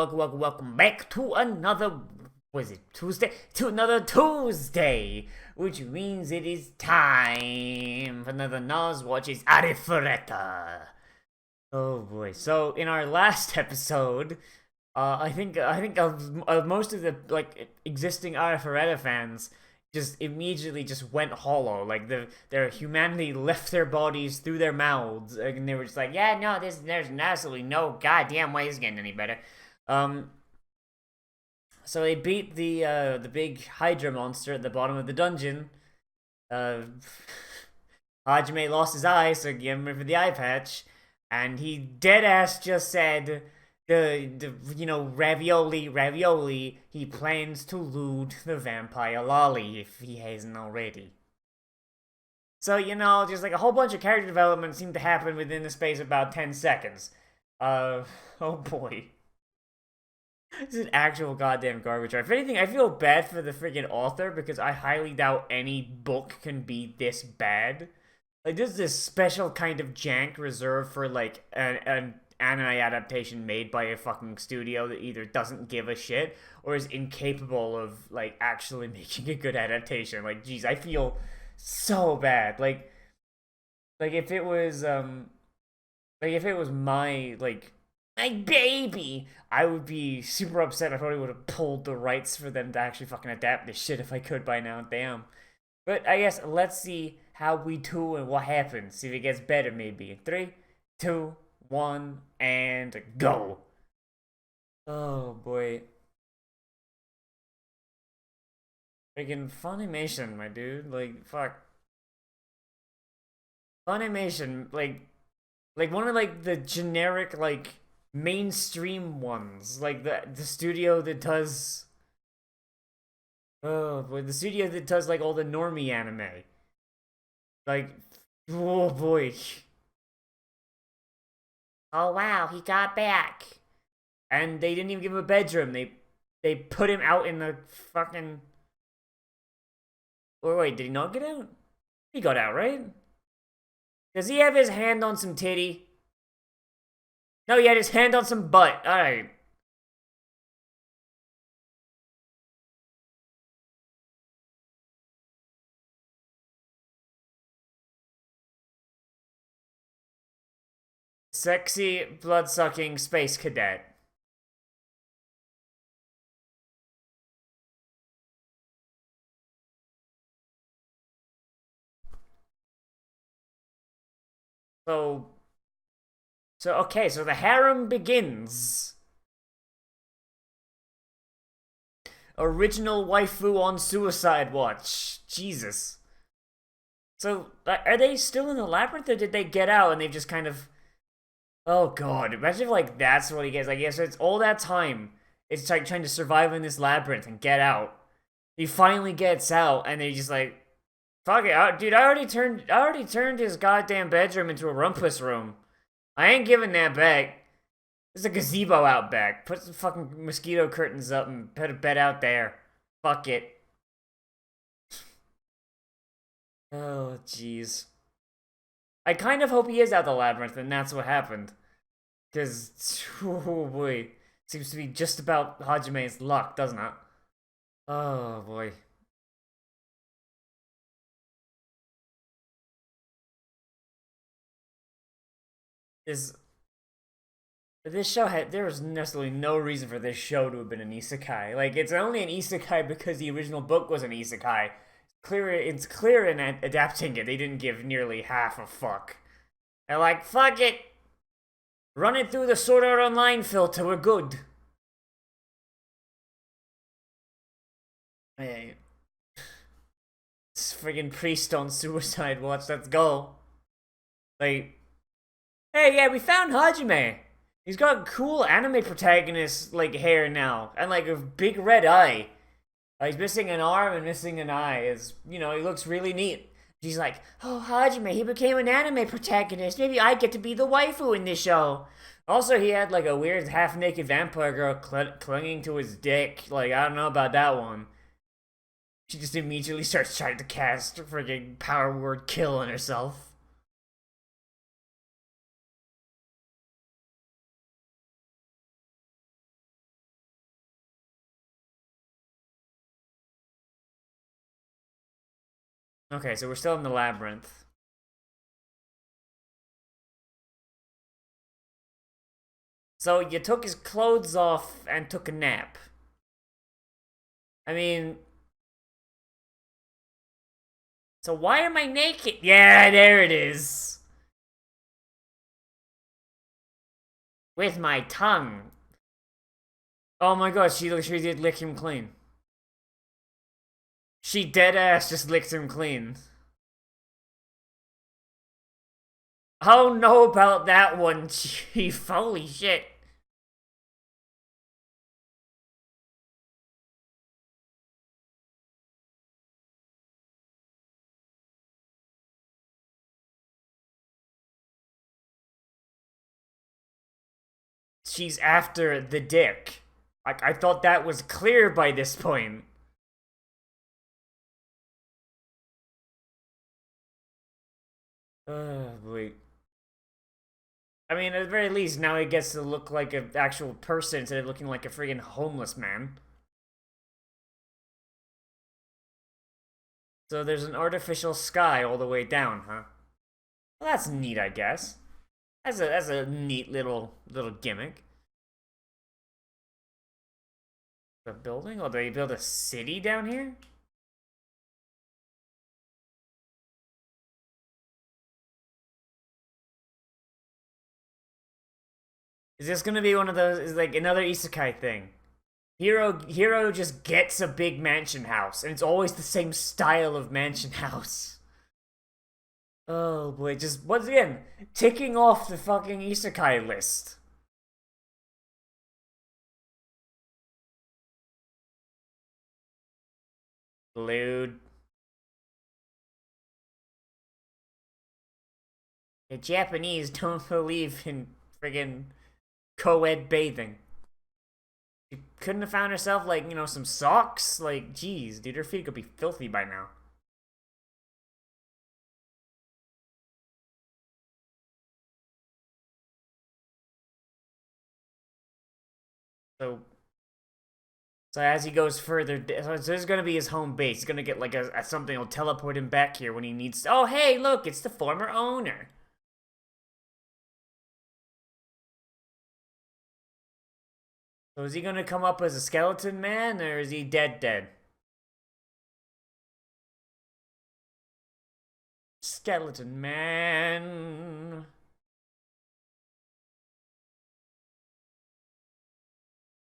welcome back to another, was it Tuesday? To another Tuesday, which means it is time for another Nozz watches Arifureta. Oh boy! So in our last episode, I think most of the existing Arifureta fans just immediately just went hollow. Like their humanity left their bodies through their mouths, and they were just like, yeah, no, there's absolutely no goddamn way it's getting any better. Um, so they beat the big Hydra monster at the bottom of the dungeon. Uh, Hajime lost his eye, so give him for the eye patch, and he dead ass just said, ravioli, he plans to loot the vampire lolly if he hasn't already. So, just like a whole bunch of character development seemed to happen within the space of about 10 seconds. Oh boy. This is actual goddamn garbage. If anything, I feel bad for the freaking author because I highly doubt any book can be this bad. Like, this is this special kind of jank reserved for, like, an anime adaptation made by a fucking studio that either doesn't give a shit or is incapable of, like, actually making a good adaptation. Like, geez, I feel so bad. Like if it was, my baby, I would be super upset. I probably would have pulled the rights for them to actually fucking adapt this shit if I could by now. Damn. But I guess let's see how we do and what happens. See if it gets better, maybe. 3, 2, 1, and go. Oh boy. Freaking Funimation, my dude. Like, fuck. Funimation, like one of like the generic mainstream ones, like the studio that does. Oh boy, the studio that does like all the normie anime. Like, oh boy. Oh wow, he got back. And they didn't even give him a bedroom. They put him out in the fucking. Or wait, did he not get out? He got out, right? Does he have his hand on some titty? No, he had his hand on some butt. Alright. Sexy, blood-sucking space cadet. So the harem begins. Original waifu on suicide watch. Jesus. So, are they still in the labyrinth, or did they get out and they've just kind of... Oh god, imagine if, that's what he gets. Like, yeah, so it's all that time. It's like trying to survive in this labyrinth and get out. He finally gets out, and they just like... Fuck it, dude, I already turned his goddamn bedroom into a rumpus room. I ain't giving that back. There's a gazebo out back. Put some fucking mosquito curtains up and put a bed out there. Fuck it. Oh, jeez. I kind of hope he is out the labyrinth and that's what happened. Because, oh boy. Seems to be just about Hajime's luck, doesn't it? Oh boy. This show there was necessarily no reason for this show to have been an isekai. Like, it's only an isekai because the original book was an isekai. It's clear in adapting it, they didn't give nearly half a fuck. They're like, fuck it! Run it through the Sword Art Online filter, we're good. Hey. It's friggin' priest on suicide watch, let's go. Like, hey, yeah, we found Hajime. He's got cool anime protagonist hair now, and a big red eye. He's missing an arm and missing an eye. He looks really neat. She's like, oh, Hajime, he became an anime protagonist. Maybe I get to be the waifu in this show. Also, he had a weird half-naked vampire girl clinging to his dick. I don't know about that one. She just immediately starts trying to cast friggin' power word kill on herself. Okay, so we're still in the labyrinth. So you took his clothes off and took a nap. I mean, so why am I naked? Yeah, there it is. With my tongue. Oh my god, she did lick him clean. She dead ass just licked him clean. Oh, know about that one, Chief. Holy shit. She's after the dick. Like, I thought that was clear by this point. Wait. I mean, at the very least, now he gets to look like an actual person instead of looking like a friggin' homeless man. So there's an artificial sky all the way down, huh? Well, that's neat, I guess. That's a neat little gimmick. A building? Oh, they build a city down here? Is this gonna be one of those? Is like another isekai thing? Hero just gets a big mansion house, and it's always the same style of mansion house. Oh boy, just once again ticking off the fucking isekai list. Lewd. The Japanese don't believe in friggin' co-ed bathing. She couldn't have found herself, like, you know, some socks? Like, geez, dude, her feet could be filthy by now. So, so as he goes further, so this is gonna be his home base. He's gonna get like a something that'll teleport him back here when he needs. Oh, hey, look, it's the former owner. So is he gonna come up as a skeleton man, or is he dead? Skeleton man.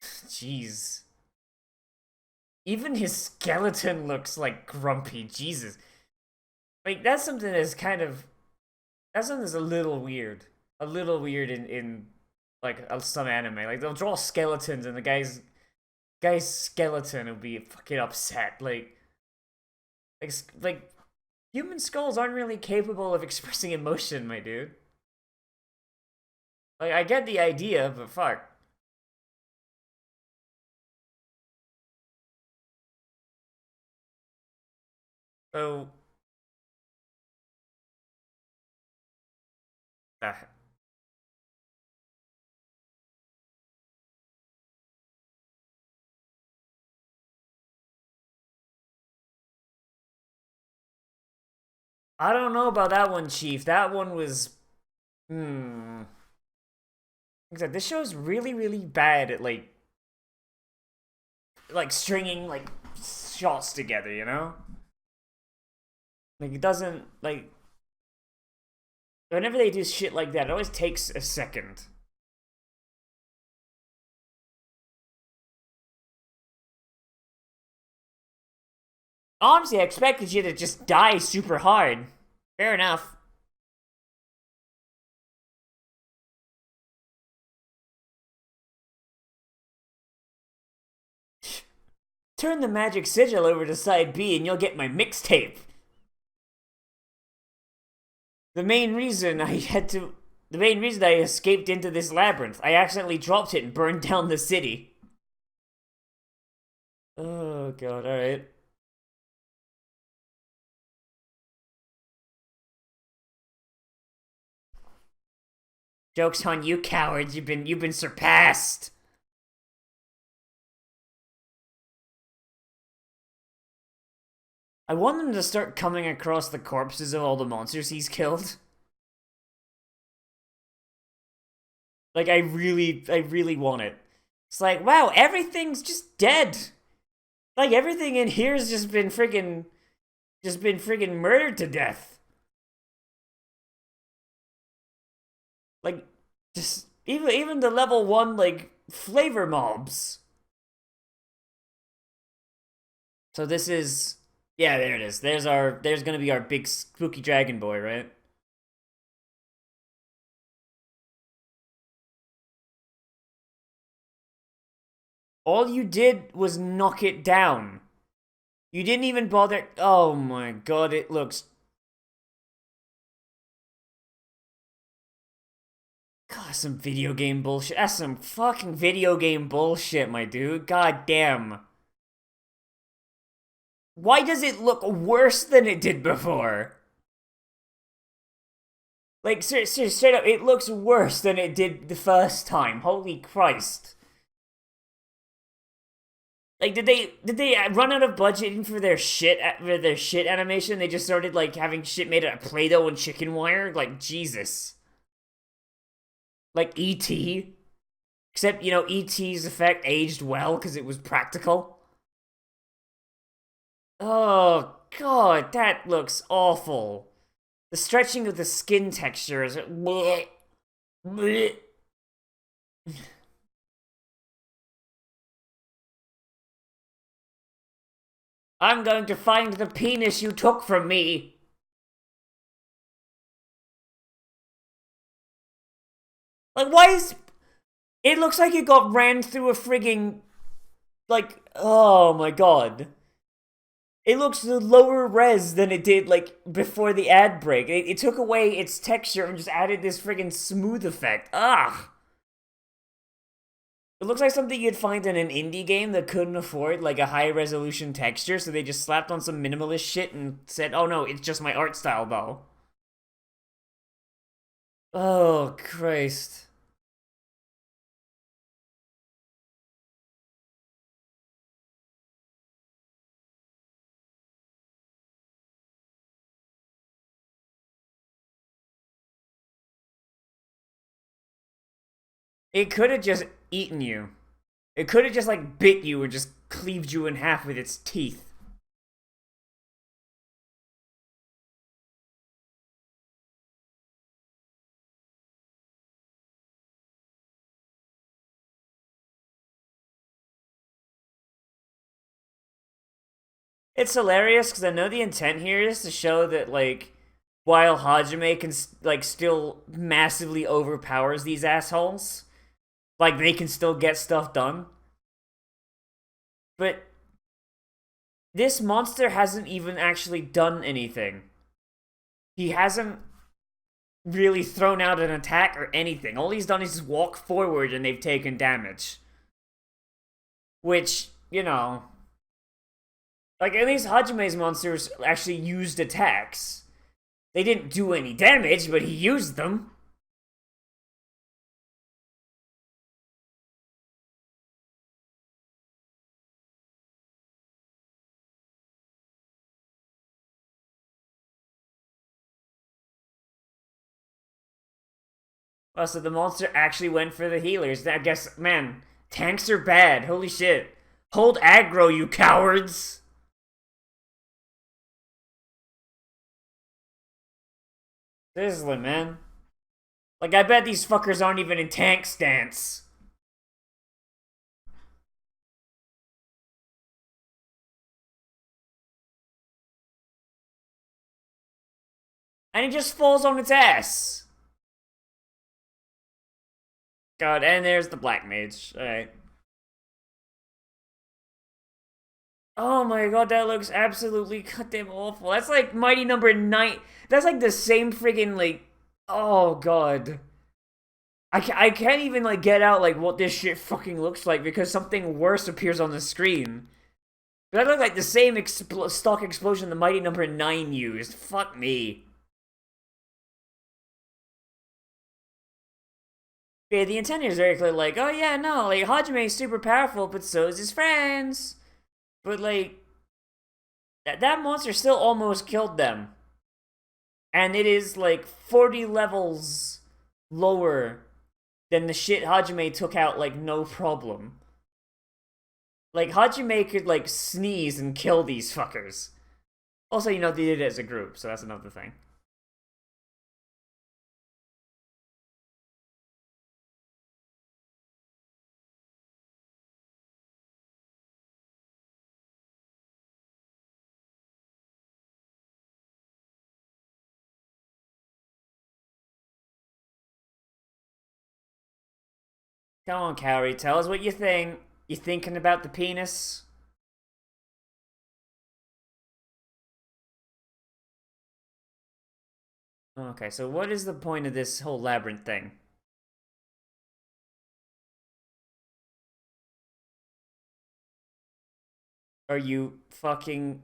Jeez. Even his skeleton looks like grumpy. Jesus. Like, that's something that's kind of... That's something that's a little weird. A little weird in like, some anime. Like, they'll draw skeletons and the guy's skeleton will be fucking upset. Like, human skulls aren't really capable of expressing emotion, my dude. Like, I get the idea, but fuck. So... Uh, I don't know about that one, Chief. That one was... Hmm... Like, this show's really, really bad at, like stringing, like, shots together, you know? Like, it doesn't, like... Whenever they do shit like that, it always takes a second. Honestly, I expected you to just die super hard. Fair enough. Turn the magic sigil over to side B and you'll get my mixtape. The main reason I escaped into this labyrinth, I accidentally dropped it and burned down the city. Oh god, alright. Joke's on you cowards, you've been surpassed. I want them to start coming across the corpses of all the monsters he's killed. Like, I really want it. It's like, wow, everything's just dead. Like, everything in here's just been friggin' murdered to death. Like, just, even the level 1, like, flavor mobs. So this is, yeah, there it is. There's gonna be our big spooky dragon boy, right? All you did was knock it down. You didn't even bother. Oh my god, it looks. God, some video game bullshit. That's some fucking video game bullshit, my dude. God damn. Why does it look worse than it did before? Like, straight up, it looks worse than it did the first time. Holy Christ. Like, did they run out of budget for their shit animation? They just started like having shit made out of Play-Doh and chicken wire. Like, Jesus. Like E.T. Except, you know, E.T.'s effect aged well because it was practical. Oh god, that looks awful. The stretching of the skin texture is bleh, bleh. I'm going to find the penis you took from me. Like, why is... It looks like it got ran through a frigging... Like, oh my god. It looks lower res than it did, like, before the ad break. It took away its texture and just added this friggin' smooth effect. Ugh! It looks like something you'd find in an indie game that couldn't afford, like, a high-resolution texture, so they just slapped on some minimalist shit and said, oh no, it's just my art style, though. Oh, Christ. It could have just eaten you. It could have just, like, bit you and just cleaved you in half with its teeth. It's hilarious because I know the intent here is to show that, like, while Hajime can, like, still massively overpowers these assholes, like, they can still get stuff done. But this monster hasn't even actually done anything. He hasn't really thrown out an attack or anything. All he's done is just walk forward and they've taken damage. Which, you know... Like, at least Hajime's monsters actually used attacks. They didn't do any damage, but he used them. Oh, so the monster actually went for the healers. I guess, man, tanks are bad. Holy shit. Hold aggro, you cowards! Seriously, man. Like, I bet these fuckers aren't even in tank stance. And it just falls on its ass. God, and there's the Black Mage. Alright. Oh my god, that looks absolutely goddamn awful. That's like Mighty Number 9. That's like the same friggin' like... Oh god. I can't even like get out like what this shit fucking looks like because something worse appears on the screen. That looked like the same stock explosion the Mighty Number 9 used. Fuck me. Yeah, the intent is very clear, like, oh yeah, no, like, Hajime is super powerful, but so is his friends. But, like, That monster still almost killed them. And it is like 40 levels lower than the shit Hajime took out, like, no problem. Like, Hajime could, like, sneeze and kill these fuckers. Also, you know, they did it as a group, so that's another thing. Come on, Kaori, tell us what you think. You thinking about the penis? Okay, so what is the point of this whole labyrinth thing? Are you fucking...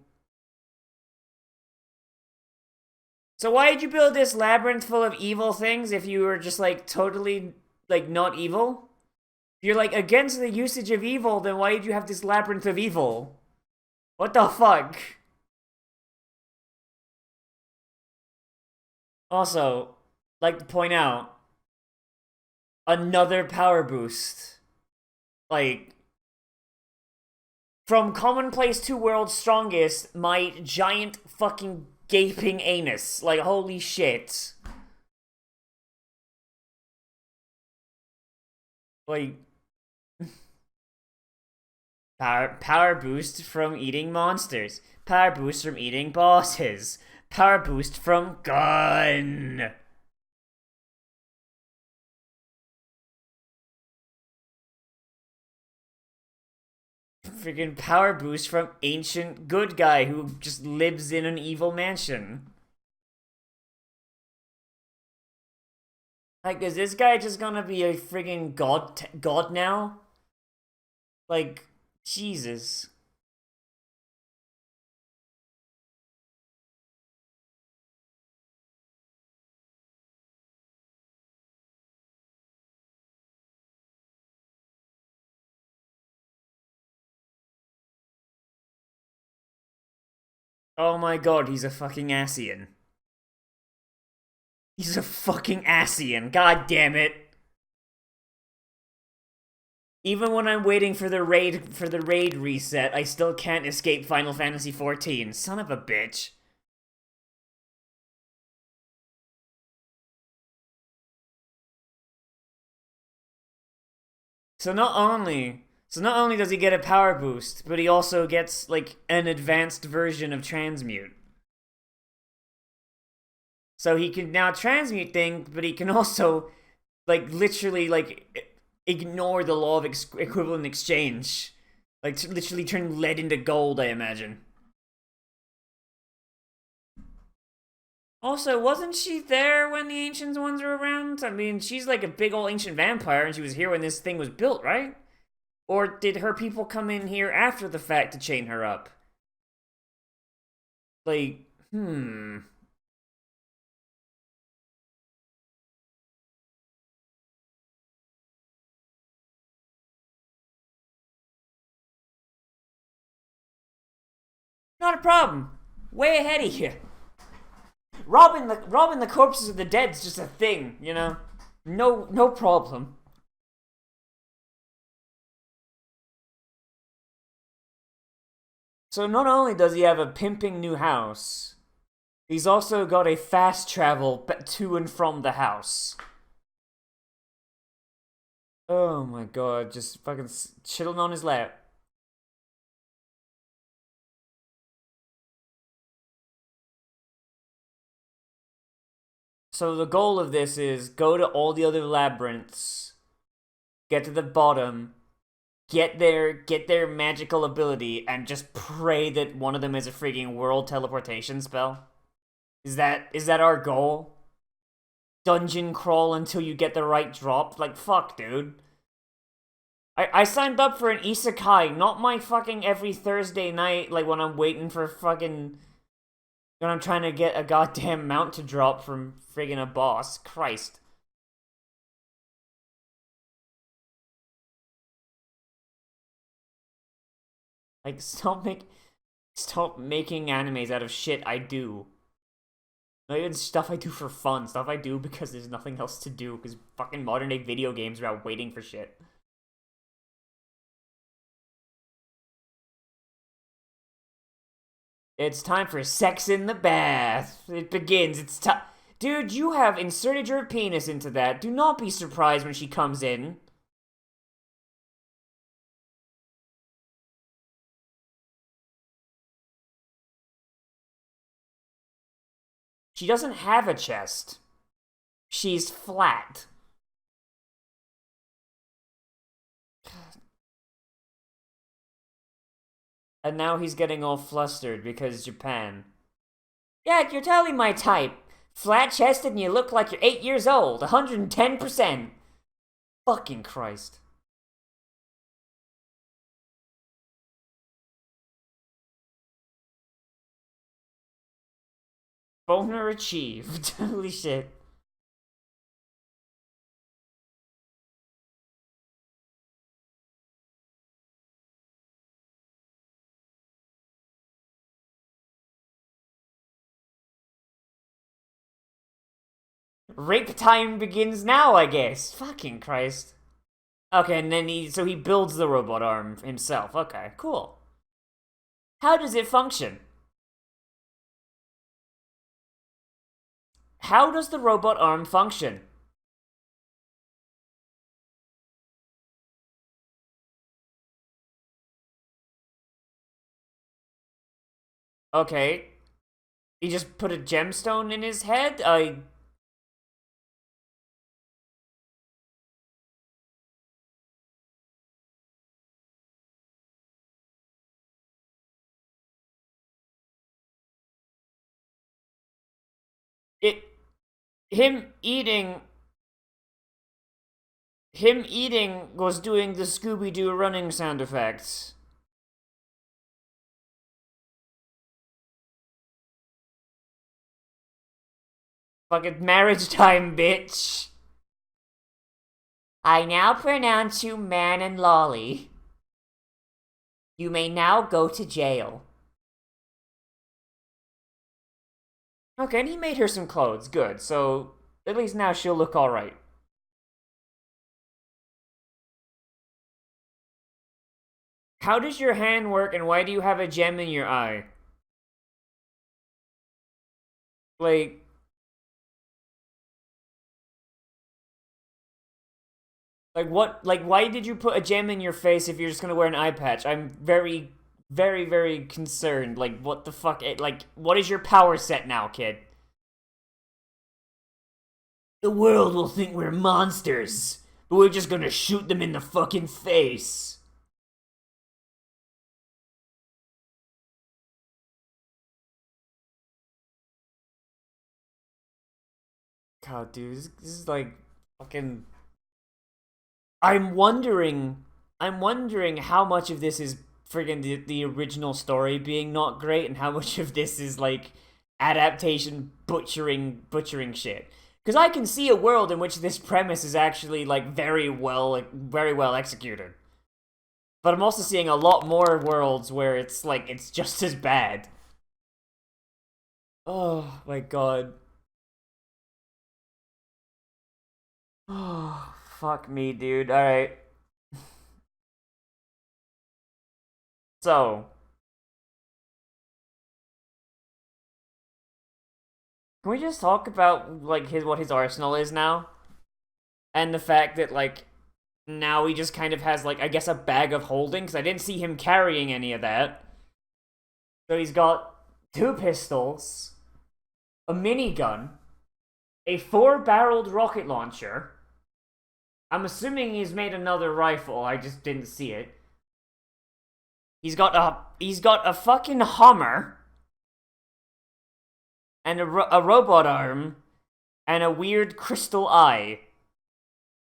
So why did you build this labyrinth full of evil things if you were just, like, totally, like, not evil? If you're, like, against the usage of evil, then why did you have this labyrinth of evil? What the fuck? Also, like to point out, another power boost. Like, from Commonplace to World's Strongest, my giant fucking gaping anus. Like, holy shit. Like, power boost from eating monsters. Power boost from eating bosses. Power boost from gun. Freaking power boost from ancient good guy who just lives in an evil mansion. Like, is this guy just gonna be a friggin' god now? Like, Jesus. Oh my god, he's a fucking Asian. He's a fucking Asian, god damn it. Even when I'm waiting for the raid reset, I still can't escape Final Fantasy XIV. Son of a bitch. So not only does he get a power boost, but he also gets like an advanced version of transmute. So he can now transmute things, but he can also like literally like ignore the law of equivalent exchange. Like literally turn lead into gold, I imagine. Also, wasn't she there when the ancient ones were around? I mean, she's like a big old ancient vampire, and she was here when this thing was built, right? Or did her people come in here after the fact to chain her up? Like, not a problem. Way ahead of you. Robbing the corpses of the dead's just a thing, you know? No problem. So not only does he have a pimping new house, he's also got a fast travel to and from the house. Oh my god, just fucking chilling on his lap. So the goal of this is go to all the other labyrinths, get to the bottom, get their magical ability, and just pray that one of them is a freaking world teleportation spell. Is that our goal? Dungeon crawl until you get the right drop? Like, fuck, dude. I signed up for an isekai, not my fucking every Thursday night, like when I'm waiting for fucking... when I'm trying to get a goddamn mount to drop from friggin' a boss. Christ. Like, stop Stop making animes out of shit I do. Not even stuff I do for fun. Stuff I do because there's nothing else to do. Because fucking modern day video games are out waiting for shit. It's time for sex in the bath. It begins. It's time. Dude, you have inserted your penis into that. Do not be surprised when she comes in. She doesn't have a chest. She's flat. And now he's getting all flustered because Japan. Yeah, you're totally my type. Flat-chested and you look like you're 8 years old. 110%. Fucking Christ. Boner achieved. Holy shit. Rape time begins now, I guess. Fucking Christ. Okay, and then he builds the robot arm himself. Okay, cool. How does it function? How does the robot arm function? Okay. He just put a gemstone in his head? It... Him eating was doing the Scooby-Doo running sound effects. Fucking marriage time, bitch. I now pronounce you man and lolly. You may now go to jail. Okay, and he made her some clothes. Good, so at least now she'll look alright. How does your hand work and why do you have a gem in your eye? Like... Like, what? Like, why did you put a gem in your face if you're just gonna wear an eye patch? I'm very, very, very concerned. Like, what the fuck? Like, what is your power set now, kid? The world will think we're monsters, but we're just gonna shoot them in the fucking face. God, dude, this is like fucking... I'm wondering how much of this is friggin' the original story being not great and how much of this is like adaptation butchering shit. Because I can see a world in which this premise is actually like very well executed. But I'm also seeing a lot more worlds where it's like it's just as bad. Oh my god. Oh, fuck me, dude. Alright. So, can we just talk about like what his arsenal is now? And the fact that like now he just kind of has like I guess a bag of holding because I didn't see him carrying any of that. So he's got 2 pistols, a minigun, a 4-barreled rocket launcher. I'm assuming he's made another rifle. I just didn't see it. He's got a fucking Hummer and a robot arm and a weird crystal eye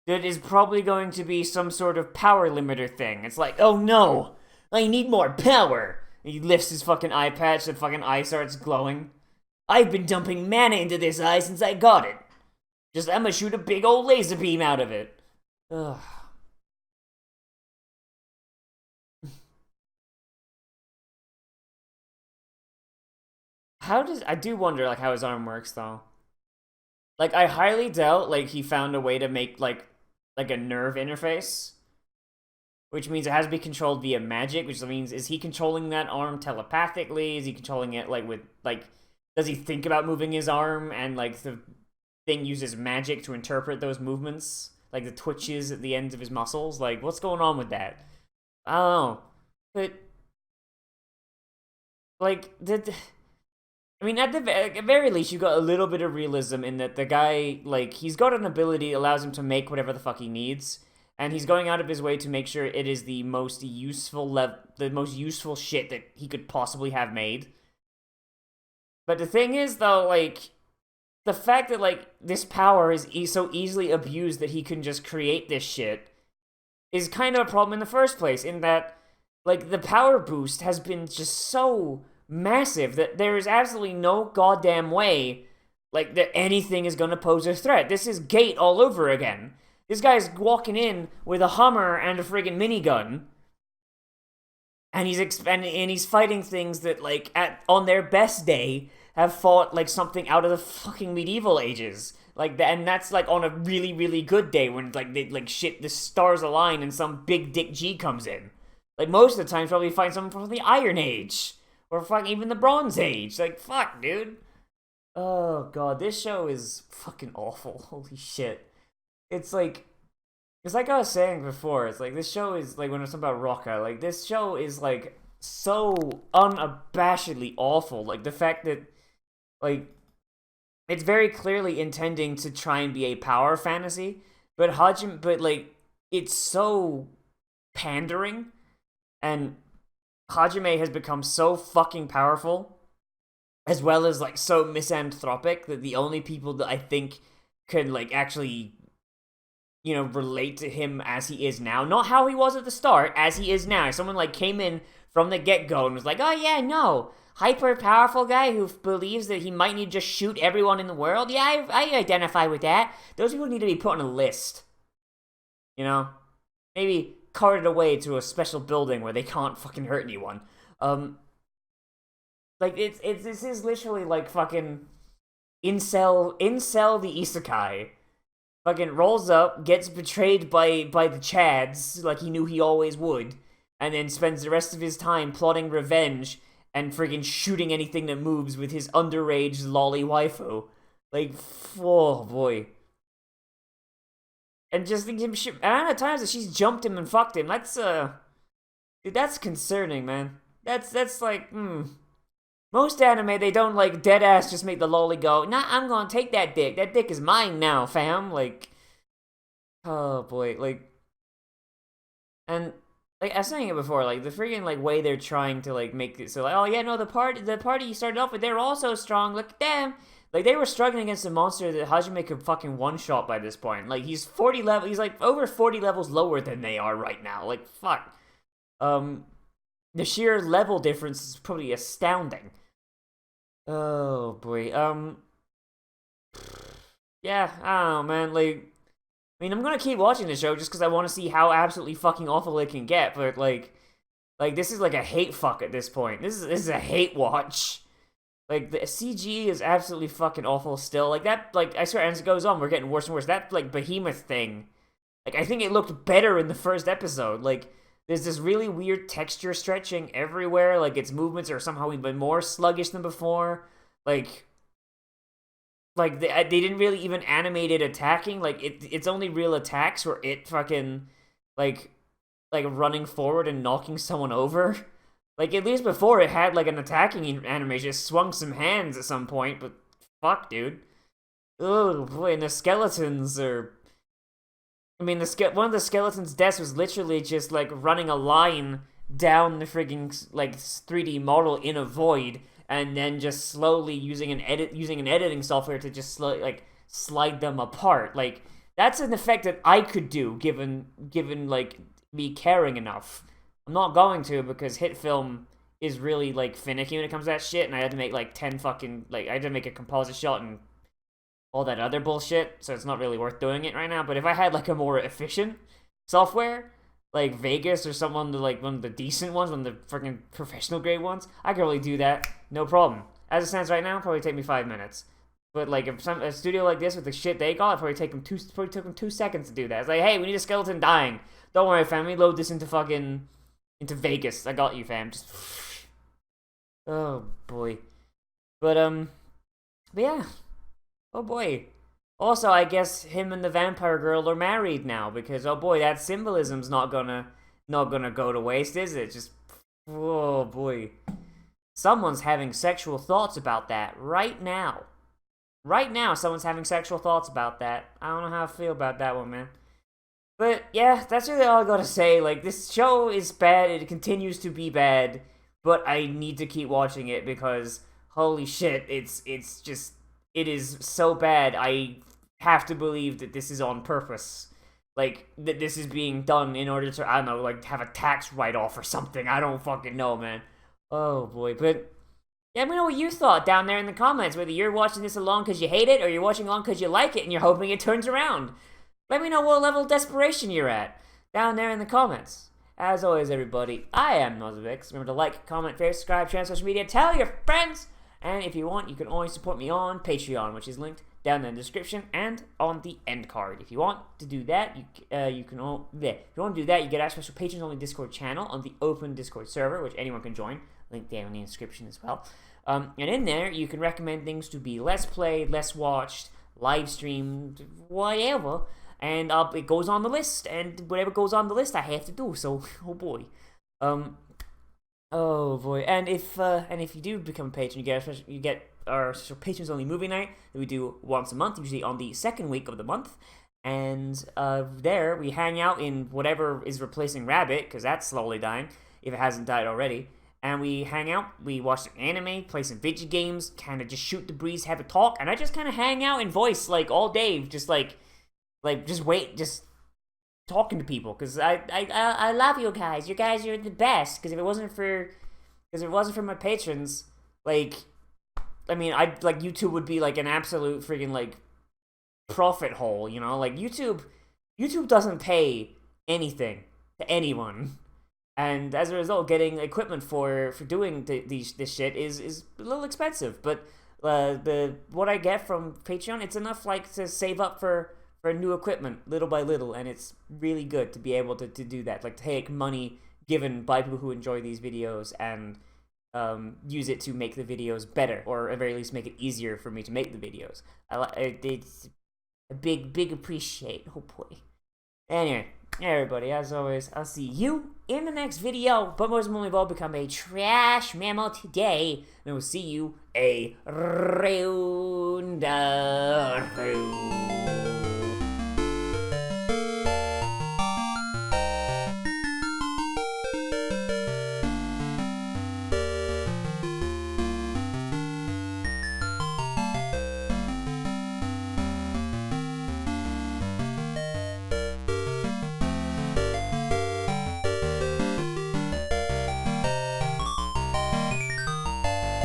that is probably going to be some sort of power limiter thing. It's like, oh no, I need more power. He lifts his fucking eye patch, the fucking eye starts glowing. I've been dumping mana into this eye since I got it. I'm gonna shoot a big old laser beam out of it. Ugh. I do wonder like how his arm works though. Like I highly doubt like he found a way to make like a nerve interface, which means it has to be controlled via magic, which means is he controlling that arm telepathically? Is he controlling it like with like does he think about moving his arm and like the thing uses magic to interpret those movements? Like the twitches at the ends of his muscles? Like what's going on with that? I don't know. But like at the very least, you got a little bit of realism in that the guy, like, he's got an ability that allows him to make whatever the fuck he needs, and he's going out of his way to make sure it is the most useful shit that he could possibly have made. But the thing is, though, like, the fact that, like, this power is so easily abused that he can just create this shit is kind of a problem in the first place, in that, like, the power boost has been just so massive that there is absolutely no goddamn way, like, that anything is gonna pose a threat. This is Gate all over again. This guy's walking in with a Hummer and a friggin' minigun, and he's fighting things that, like, on their best day have fought like something out of the fucking medieval ages. Like, and that's like on a really, really good day when like the stars align and some big dick G comes in. Like most of the time, probably find someone from the Iron Age or fucking even the Bronze Age. Like fuck, dude. Oh god, this show is fucking awful. Holy shit. It's like I was saying before, it's like this show is like when it's about Rocka, like this show is like so unabashedly awful. Like the fact that like it's very clearly intending to try and be a power fantasy, but like it's so pandering, and Hajime has become so fucking powerful, as well as like so misanthropic that the only people that I think could like actually, you know, relate to him as he is now, not how he was at the start, as he is now. Someone like came in from the get-go and was like, oh yeah, no, hyper powerful guy who believes that he might need to just shoot everyone in the world. Yeah, I identify with that. Those people need to be put on a list. You know? Maybe carted away to a special building where they can't fucking hurt anyone. Like, this is literally like fucking incel the isekai. Fucking rolls up, gets betrayed by the Chads, like he knew he always would, and then spends the rest of his time plotting revenge and friggin' shooting anything that moves with his underage lolly waifu. Like, oh boy. And just think the amount of times that she's jumped him and fucked him, that's, dude, that's concerning, man. That's like, Most anime, they don't, like, deadass just make the lolly go, nah, I'm gonna take that dick. That dick is mine now, fam. Like, oh boy, like, and like I was saying it before, like the freaking like way they're trying to like make it so like, oh yeah, no, the party you started off with, they're all so strong. Look at them. Like they were struggling against a monster that Hajime could fucking one shot by this point. Like he's he's like over 40 levels lower than they are right now. Like fuck. The sheer level difference is probably astounding. Oh boy. Yeah, I don't know, man. Like, I mean, I'm gonna keep watching the show just because I want to see how absolutely fucking awful it can get. But like this is like a hate fuck at this point. This is a hate watch. Like the CG is absolutely fucking awful still. Like that. Like I swear, as it goes on, we're getting worse and worse. That like behemoth thing. Like I think it looked better in the first episode. Like there's this really weird texture stretching everywhere. Like its movements are somehow even more sluggish than before. Like they didn't really even animate it attacking. Like its only real attacks were it fucking like running forward and knocking someone over. Like at least before it had like an attacking animation. It swung some hands at some point, but fuck, dude. Oh boy, and the skeletons are. I mean, one of the skeleton's deaths was literally just like running a line down the frigging like 3D model in a void. And then just slowly using an editing software to just slide them apart. Like that's an effect that I could do given like me caring enough. I'm not going to because Hit Film is really like finicky when it comes to that shit, and I had to make like 10 fucking I had to make a composite shot and all that other bullshit. So it's not really worth doing it right now. But if I had like a more efficient software, like Vegas or someone like one of the decent ones, one of the freaking professional grade ones, I could really do that, no problem. as it stands right now, it'll probably take me 5 minutes. But like if a studio like this with the shit they got, it probably took them 2 seconds to do that. It's like, hey, we need a skeleton dying. Don't worry, fam. We load this into Vegas. I got you, fam. Just oh boy. But yeah. Oh boy. Also, I guess him and the vampire girl are married now because oh boy, that symbolism's not gonna go to waste, is it? Just oh boy. Someone's having sexual thoughts about that right now. Right now, someone's having sexual thoughts about that. I don't know how I feel about that one, man. But yeah, that's really all I gotta say. Like, this show is bad. It continues to be bad. But I need to keep watching it because holy shit, it is so bad. I have to believe that this is on purpose. Like, that this is being done in order to, I don't know, like, have a tax write-off or something. I don't fucking know, man. Oh, boy. But, yeah, let me know what you thought down there in the comments. Whether you're watching this along because you hate it, or you're watching along because you like it and you're hoping it turns around. Let me know what level of desperation you're at down there in the comments. As always, everybody, I am Nozz. Remember to like, comment, favorite, subscribe, share on social media, tell your friends. And if you want, you can always support me on Patreon, which is linked down in the description and on the end card. If you want to do that, you can all there. If you want to do that, you get access to patrons only Discord channel on the open Discord server, which anyone can join. Link down in the description as well. And in there, you can recommend things to be less played, less watched, live streamed, whatever. And it goes on the list, and whatever goes on the list, I have to do. So, oh boy. Oh boy, and if you do become a patron, you get our patrons only movie night that we do once a month, usually on the second week of the month, and there we hang out in whatever is replacing Rabbit, because that's slowly dying if it hasn't died already. And we hang out, we watch some anime, play some video games, kind of just shoot the breeze, have a talk, and I just kind of hang out and voice like all day, just just talking to people, because I love you guys. You guys are the best. Because if it wasn't for my patrons, like, I mean, YouTube would be like an absolute freaking like profit hole, you know? Like YouTube doesn't pay anything to anyone, and as a result, getting equipment for doing this shit is a little expensive. But what I get from Patreon, it's enough like to save up for new equipment little by little, and it's really good to be able to do that, like to take money given by people who enjoy these videos and use it to make the videos better, or at very least make it easier for me to make the videos. It's a big appreciate. Oh boy. Anyway, everybody, as always, I'll see you in the next video, but most importantly of all, become a trash mammal today, and we'll see you a round.